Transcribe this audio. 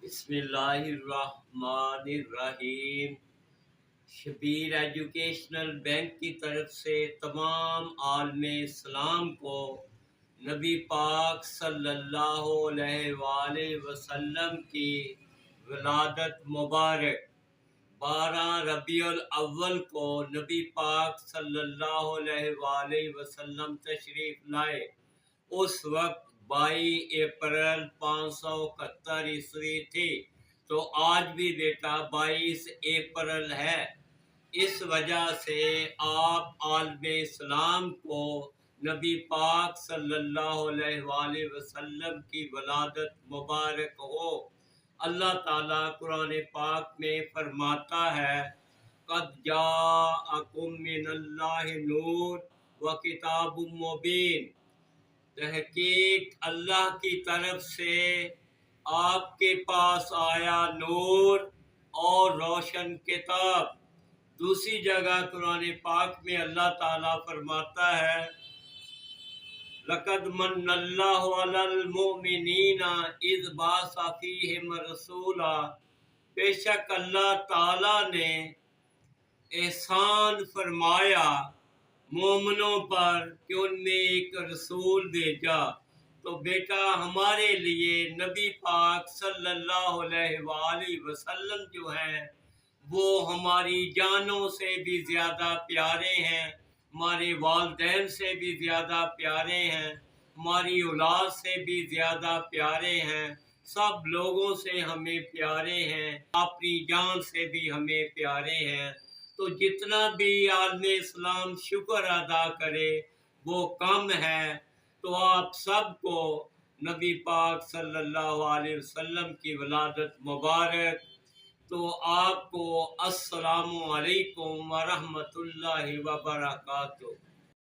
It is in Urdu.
بسم اللہ الرحمن الرحیم۔ شبیر ایجوکیشنل بینک کی طرف سے تمام عالم اسلام کو نبی پاک صلی اللہ علیہ وآلہ وسلم کی ولادت مبارک۔ 12 ربیع الاول کو نبی پاک صلی اللہ علیہ وآلہ وسلم تشریف لائے۔ اس وقت 22 اپریل 571 عیسوی تھی، تو آج بھی بیٹا 22 اپریل ہے۔ اس وجہ سے آپ عالم اسلام کو نبی پاک صلی اللہ علیہ وآلہ وسلم کی ولادت مبارک ہو۔ اللہ تعالیٰ قرآن پاک میں فرماتا ہے قد جاءکم من اللہ نور و کتاب مبین۔ تحقیق اللہ کی طرف سے آپ کے پاس آیا نور اور روشن کتاب۔ دوسری جگہ قرآن پاک میں اللہ تعالیٰ فرماتا ہے لقد من اللہ علی المؤمنین اذ بعث فیہم رسولا۔ بے شک اللہ تعالیٰ نے احسان فرمایا مومنوں پر کہ ان میں ایک رسول بھیجا۔ تو بیٹا ہمارے لیے نبی پاک صلی اللہ علیہ وآلہ وسلم جو ہیں وہ ہماری جانوں سے بھی زیادہ پیارے ہیں، ہمارے والدین سے بھی زیادہ پیارے ہیں، ہماری اولاد سے بھی زیادہ پیارے ہیں، سب لوگوں سے ہمیں پیارے ہیں، اپنی جان سے بھی ہمیں پیارے ہیں۔ تو جتنا بھی عالم اسلام شکر ادا کرے وہ کم ہے۔ تو آپ سب کو نبی پاک صلی اللہ علیہ وسلم کی ولادت مبارک۔ تو آپ کو السلام علیکم ورحمۃ اللہ وبرکاتہ۔